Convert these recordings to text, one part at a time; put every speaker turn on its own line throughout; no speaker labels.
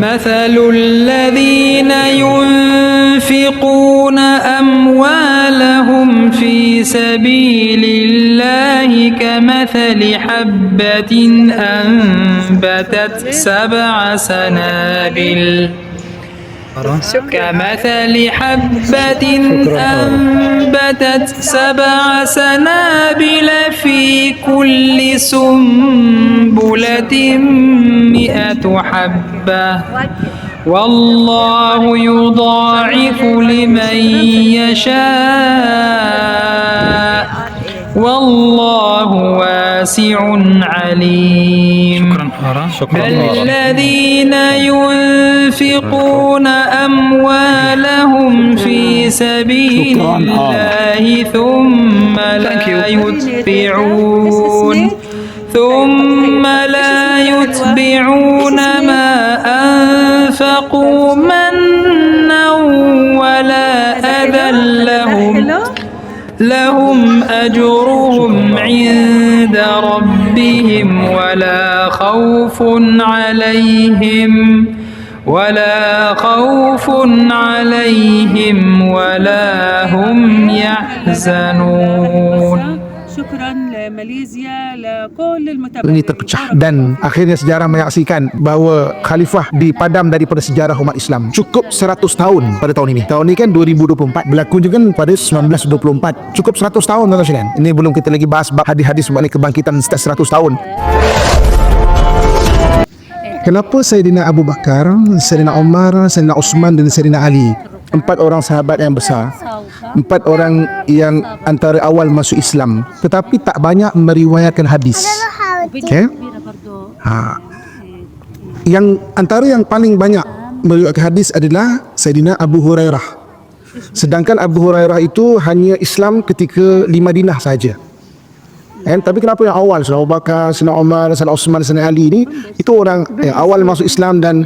مثل الذين ينفقون أموالهم في سبيل الله كمثل حبة أنبتت سبع سنابل في كل سنبلة 100 حبة والله يضاعف لمن يشاء والله واسع عليم. الذين ينفقون أموالهم في سبيل الله ثم لا يتبعون ما أنفقوا منا ولا أذى لهم أجرهم عند ربهم ولا خوف عليهم ولا هم يحزنون.
Syukran Malaysia, لكل المتابعين.
Ini terpecah dan akhirnya sejarah menyaksikan bahawa khalifah dipadam daripada sejarah umat Islam. Cukup 100 tahun pada tahun ini. Tahun ini kan 2024, berlaku juga pada 1924. Cukup 100 tahun tuan-tuan sekalian. Ini belum kita lagi bahas bab hadis-hadis mengenai kebangkitan setiap 100 tahun. Kenapa Sayyidina Abu Bakar, Sayyidina Umar, Sayyidina Osman dan Sayyidina Ali, 4 orang sahabat yang besar, 4 orang yang antara awal masuk Islam, tetapi tak banyak meriwayatkan hadis. Okay? Yang antara yang paling banyak meriwayatkan hadis adalah Sayyidina Abu Hurairah. Sedangkan Abu Hurairah itu hanya Islam ketika di Madinah saja. Tapi kenapa yang awal, Sayyidina Abu Bakar, Sayyidina Umar, Sayyidina Osman, Sayyidina Ali ni, itu orang yang awal masuk Islam dan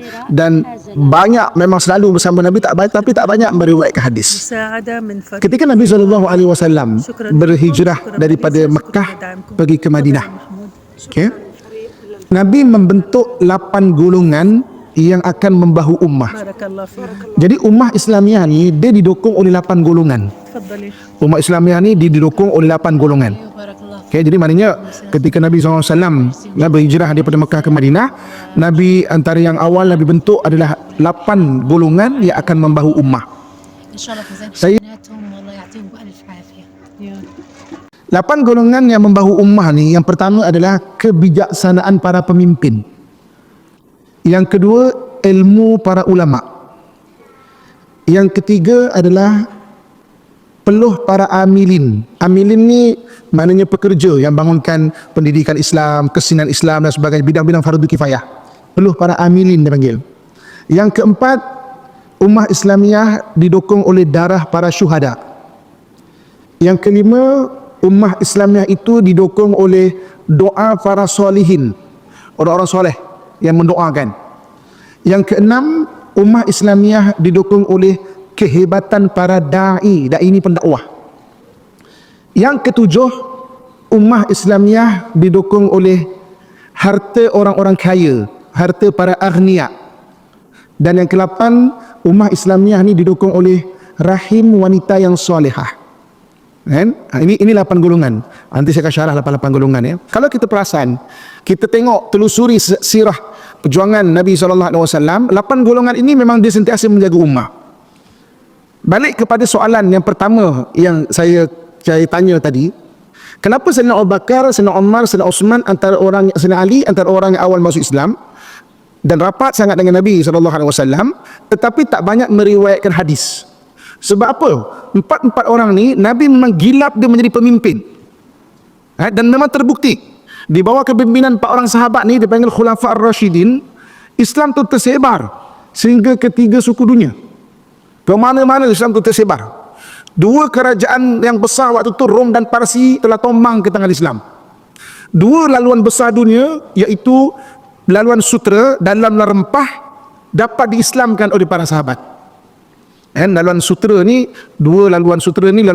banyak memang selalu bersama Nabi, tapi tak banyak meriwayatkan hadis. Ketika Nabi SAW berhijrah daripada Mekah pergi ke Madinah, okay, Nabi membentuk 8 golongan yang akan membahu ummah. Jadi ummah Islamiah ni dia didukung oleh 8 golongan. Ummah Islamiah ni didukung oleh 8 golongan. Okay, jadi maknanya ketika Nabi SAW berhijrah daripada Mekah ke Madinah, Nabi antara yang awal Nabi bentuk adalah 8 golongan yang akan membahu ummah. 8 golongan yang membahu ummah ni, yang pertama adalah kebijaksanaan para pemimpin. Yang kedua, ilmu para ulama. Yang ketiga adalah peluh para amilin. Amilin ni maknanya pekerja yang bangunkan pendidikan Islam, kesinan Islam dan sebagainya, bidang-bidang fardu kifayah. Peluh para amilin dipanggil. Yang keempat, ummah Islamiah didukung oleh darah para syuhada. Yang kelima, ummah Islamiah itu didukung oleh doa para solihin, orang-orang soleh yang mendoakan. Yang keenam, ummah Islamiah didukung oleh kehebatan para da'i ini pendakwah. Yang ketujuh, ummah Islamiah didukung oleh harta orang-orang kaya, harta para aghnia. Dan yang ke-8, ummah Islamiah ni didukung oleh rahim wanita yang solehah. Kan? Ini 8 golongan. Nanti saya akan syarah 8 golongan ya. Kalau kita perasan, kita tengok telusuri sirah perjuangan Nabi SAW, 8 golongan ini memang dia sentiasa menjaga ummah. Balik kepada soalan yang pertama yang saya tanya tadi, kenapa Sayyidina Abu Bakar, Sayyidina Umar, Sayyidina Osman antara orang, Sayyidina Ali antara orang yang awal masuk Islam dan rapat sangat dengan Nabi SAW, tetapi tak banyak meriwayatkan hadis. Sebab apa? 4 orang ni Nabi memang gilap dia menjadi pemimpin. Dan memang terbukti di bawah kepimpinan 4 orang sahabat ni dipanggil Khulafa Ar-Rashidin, Islam tu tersebar sehingga ke 3 suku dunia. Ke mana-mana Islam itu tersebar. 2 kerajaan yang besar waktu itu, Rom dan Parsi, telah tombang ke tangan Islam. 2 laluan besar dunia, iaitu laluan sutera dan laluan rempah, dapat diislamkan oleh para sahabat. Laluan sutera ni, 2 laluan sutera ni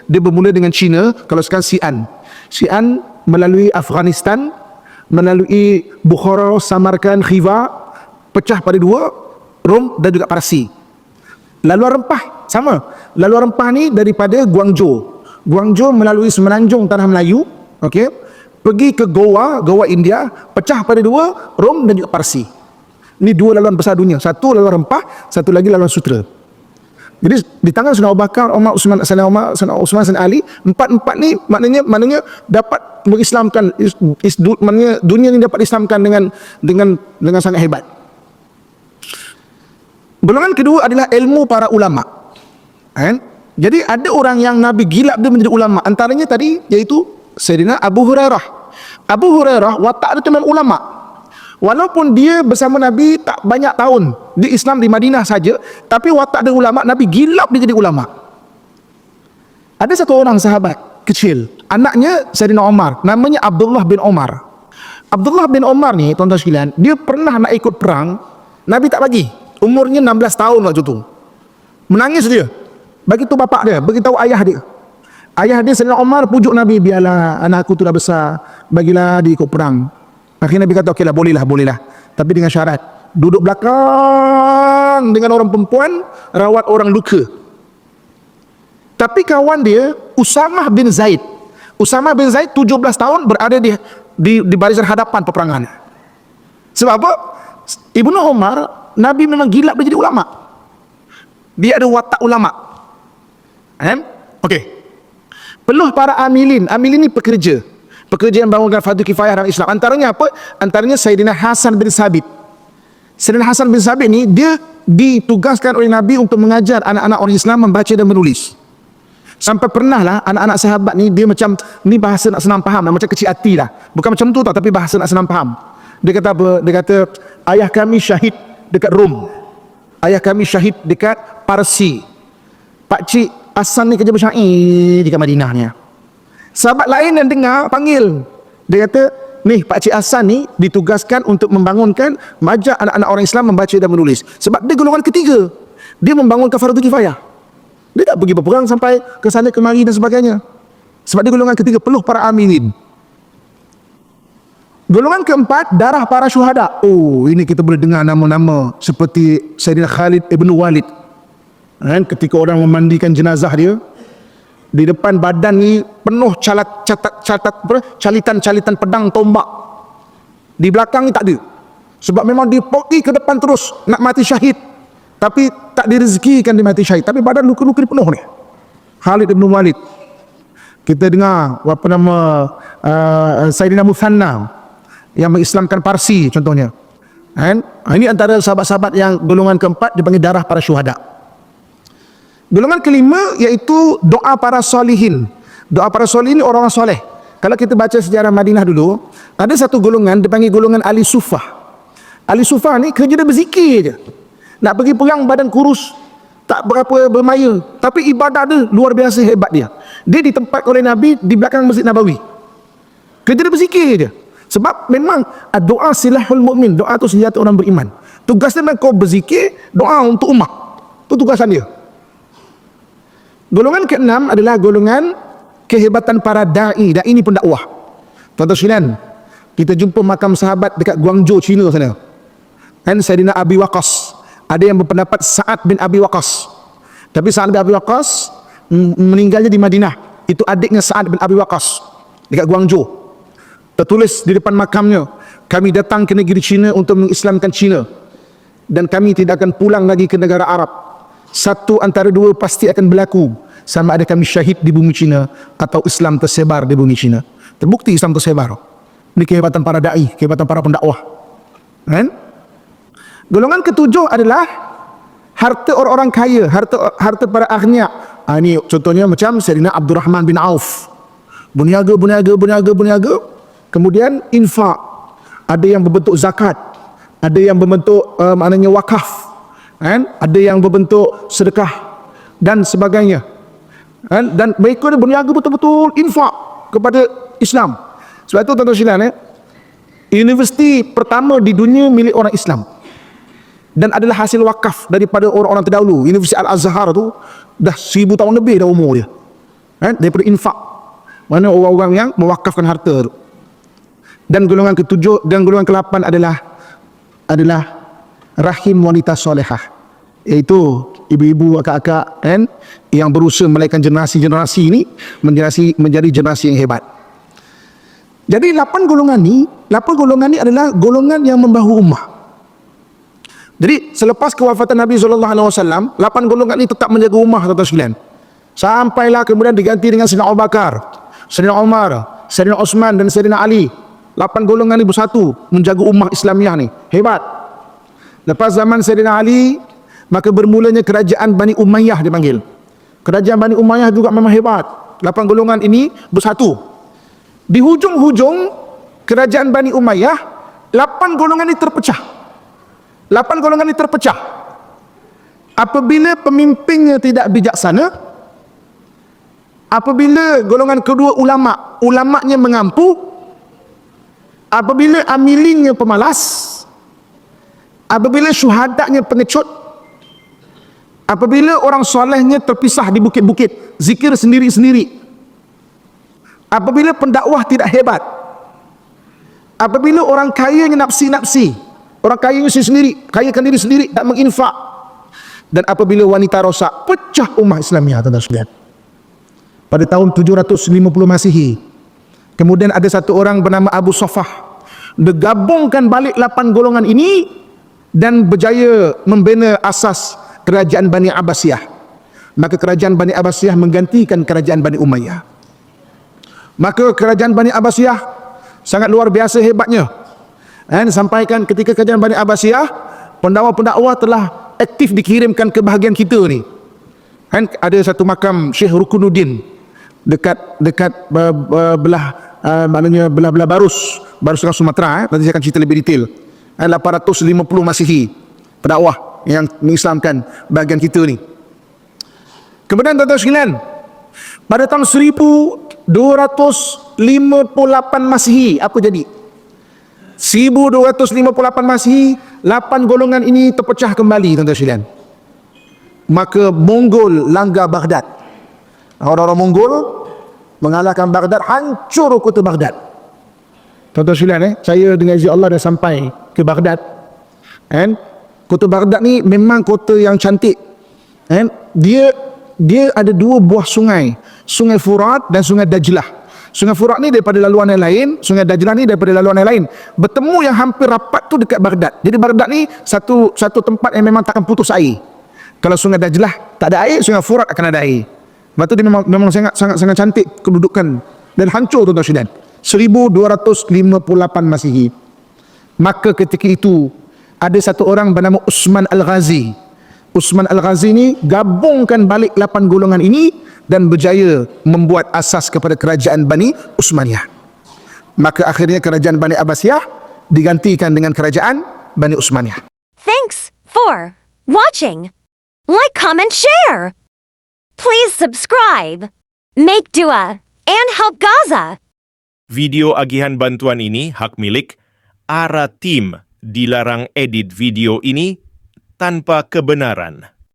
dia bermula dengan China. Kalau sekarang Xi'an melalui Afghanistan, melalui Bukhara, Samarkand, Khiva, pecah pada dua, Rom dan juga Parsi. Laluan rempah sama. Laluan rempah ni daripada Guangzhou. Guangzhou melalui semenanjung tanah Melayu, okey, pergi ke Goa India, pecah pada dua, Rom dan juga Parsi. Ini dua laluan besar dunia. Satu laluan rempah, satu lagi laluan sutera. Jadi di tangan Sayyidina Abu Bakar, Umar, Uthman, Sayyidina Ali, empat-empat ni maknanya dapat mengislamkan, maknanya dunia ni dapat islamkan dengan sangat hebat. Golongan kedua adalah ilmu para ulama. Kan? Jadi ada orang yang Nabi gilap dia menjadi ulama. Antaranya tadi iaitu Sayyidina Abu Hurairah. Abu Hurairah watak dia memang ulama. Walaupun dia bersama Nabi tak banyak tahun, di Islam di Madinah saja, tapi watak dia ulama, Nabi gilap dia jadi ulama. Ada satu orang sahabat kecil, anaknya Sayyidina Umar, namanya Abdullah bin Umar. Abdullah bin Umar ni, tuan-tuan sekalian, dia pernah nak ikut perang, Nabi tak bagi. Umurnya 16 tahun waktu tu. Menangis dia. Bagi tahu bapak dia, bagi tahu ayah dia. Ayah dia Sayyidina Umar pujuk Nabi, biarlah anakku tu dah besar, bagilah dia ikut perang. Akhirnya Nabi kata, okeylah, bolehlah. Tapi dengan syarat, duduk belakang dengan orang perempuan, rawat orang luka. Tapi kawan dia, Usamah bin Zaid 17 tahun berada di barisan hadapan peperangan. Sebab apa? Ibnu Umar, Nabi memang gila dia jadi ulama. Dia ada watak ulama. Okey. Peluh para amilin. Amilin ni pekerja yang bangunkan fardu kifayah dalam Islam. Antaranya apa? Antaranya Sayyidina Hasan bin Sabit. Sayyidina Hasan bin Sabit ni, dia ditugaskan oleh Nabi untuk mengajar anak-anak orang Islam membaca dan menulis. Sampai pernah lah anak-anak sahabat ni, dia macam, ni bahasa nak senang faham, macam kecil hati lah. Bukan macam tu tau, tapi bahasa nak senang faham. Dia kata apa? Dia kata, ayah kami syahid dekat Rom. Ayah kami syahid dekat Parsi. Pakcik Hasan ni kerja bersyair dekat Madinah ni. Sahabat lain yang dengar panggil. Dia kata, ni Pakcik Hasan ni ditugaskan untuk membangunkan, mengajar anak-anak orang Islam membaca dan menulis. Sebab dia golongan ketiga. Dia membangunkan fardu kifayah. Dia tak pergi berperang sampai ke sana kemari dan sebagainya. Sebab dia golongan ketiga, peluh para aminin. Golongan keempat, darah para syuhada. Oh, ini kita boleh dengar nama-nama seperti Sayyidina Khalid ibn Walid. Ketika orang memandikan jenazah dia, di depan badan ni penuh calitan-calitan pedang tombak. Di belakang ni tak ada. Sebab memang dia pergi ke depan terus nak mati syahid, tapi tak direzekikan dia mati syahid. Tapi badan luka-luka dia penuh ni. Khalid bin Walid. Kita dengar apa nama Sayyidina Muthanna yang mengislamkan Parsi contohnya. Ini antara sahabat-sahabat yang golongan keempat dipanggil darah para syuhada. Golongan kelima iaitu doa para solihin. Doa para solihin ni orang-orang soleh. Kalau kita baca sejarah Madinah dulu, ada satu golongan dipanggil golongan ahli sufah. Ahli sufah ni kerja dia berzikir je. Nak pergi perang badan kurus, tak berapa bermaya, tapi ibadah dia luar biasa hebat dia. Dia ditempatkan oleh Nabi di belakang Masjid Nabawi. Kerja dia berzikir je. Sebab memang doa silahul mu'min, doa tu senjata orang beriman. Tugas dia memang kau berzikir, doa untuk umat. Itu tugasan dia. Golongan keenam adalah golongan kehebatan para da'i. Da'i ni pun dakwah. Tuan-tuan sekalian, kita jumpa makam sahabat dekat Guangzhou, China sana. Sayyidina Abi Waqqas. Ada yang berpendapat Sa'ad bin Abi Waqqas. Tapi Sa'ad bin Abi Waqqas meninggalnya di Madinah. Itu adiknya Sa'ad bin Abi Waqqas dekat Guangzhou. Tertulis di depan makamnya, kami datang ke negeri China untuk mengislamkan China, dan kami tidak akan pulang lagi ke negara Arab. Satu antara dua pasti akan berlaku, sama ada kami syahid di bumi Cina atau Islam tersebar di bumi Cina. Terbukti Islam tersebar. Ini kehebatan para da'i, kehebatan para pendakwah. Golongan ketujuh adalah harta orang-orang kaya, harta para aghnia. Ini contohnya macam Sayyidina Abdurrahman bin Auf. Berniaga. Kemudian infak. Ada yang berbentuk zakat, ada yang berbentuk maknanya wakaf. Ada yang berbentuk sedekah dan sebagainya. Dan mereka ni berniaga betul-betul infak kepada Islam. Sebab itu tuan-tuan sekalian, universiti pertama di dunia milik orang Islam dan adalah hasil wakaf daripada orang-orang terdahulu. Universiti Al-Azhar tu dah 1000 tahun lebih dah umur dia, daripada infak. Mana orang-orang yang mewakafkan harta tu. Dan golongan ketujuh dan golongan ke-8 adalah rahim wanita solehah, iaitu ibu-ibu, akak-akak kan, yang berusaha melahirkan generasi-generasi ini menjadi generasi yang hebat. Jadi 8 golongan ni adalah golongan yang membahu ummah. Jadi selepas kewafatan Nabi SAW, 8 golongan ini tetap menjaga ummah, tuan-tuan sekalian. Sampailah kemudian diganti dengan Sayyidina Abu Bakar, Sayyidina Umar, Sayyidina Osman dan Sayyidina Ali. 8 golongan ini bersatu menjaga ummah Islamiah ni. Hebat. Lepas zaman Sayyidina Ali, maka bermulanya kerajaan Bani Umayyah dipanggil. Kerajaan Bani Umayyah juga memang hebat. 8 golongan ini bersatu. Di hujung-hujung kerajaan Bani Umayyah, 8 golongan ini terpecah. 8 golongan ini terpecah. Apabila pemimpinnya tidak bijaksana, apabila golongan kedua ulama'nya mengampu, apabila amilinnya pemalas, apabila syuhadanya pengecut, apabila orang solehnya terpisah di bukit-bukit, zikir sendiri-sendiri, apabila pendakwah tidak hebat, apabila orang kayanya nafsi-nafsi, orang kayanya sendiri, kayakan diri sendiri, tak menginfak, dan apabila wanita rosak, pecah ummah Islamiah, tuan-tuan sekalian. Pada tahun 750 Masihi, kemudian ada satu orang bernama Abu Sofah, dia gabungkan balik 8 golongan ini dan berjaya membina asas kerajaan Bani Abbasiyah. Maka kerajaan Bani Abbasiyah menggantikan kerajaan Bani Umayyah. Maka kerajaan Bani Abbasiyah sangat luar biasa hebatnya. Dan sampaikan ketika kerajaan Bani Abbasiyah, pendakwa-pendakwa telah aktif dikirimkan ke bahagian kita ni. Kan ada satu makam Syekh Rukunuddin dekat belah Barus dengan Sumatera. Nanti saya akan cerita lebih detail. 850 Masihi, pendakwah yang mengislamkan bahagian kita ni. Kemudian tuan-tuan sekalian, pada tahun 1258 Masihi, apa jadi? 1258 Masihi, 8 golongan ini terpecah kembali, tuan-tuan sekalian. Maka Mongol langgar Baghdad. Orang-orang Mongol mengalahkan Baghdad, hancur kota Baghdad. Tuan-tuan sekalian, saya dengan izin Allah dah sampai ke Baghdad. Kota Baghdad ni memang kota yang cantik. Dia ada 2 buah sungai, Sungai Furat dan Sungai Dajlah. Sungai Furat ni daripada laluan yang lain, Sungai Dajlah ni daripada laluan yang lain. Bertemu yang hampir rapat tu dekat Baghdad. Jadi Baghdad ni satu tempat yang memang takkan putus air. Kalau Sungai Dajlah tak ada air, Sungai Furat akan ada air. Sebab tu dia memang sangat cantik kedudukan, dan hancur, tuan-tuan sekalian. 1258 Masihi. Maka ketika itu ada satu orang bernama Utsman Al-Ghazi. Utsman Al-Ghazi ni gabungkan balik 8 golongan ini dan berjaya membuat asas kepada kerajaan Bani Utsmaniyah. Maka akhirnya kerajaan Bani Abbasiyah digantikan dengan kerajaan Bani Utsmaniyah.
Thanks for watching. Like, comment, share. Please subscribe, make dua, and help Gaza.
Video agihan bantuan ini hak milik ARA Team. Dilarang edit video ini tanpa kebenaran.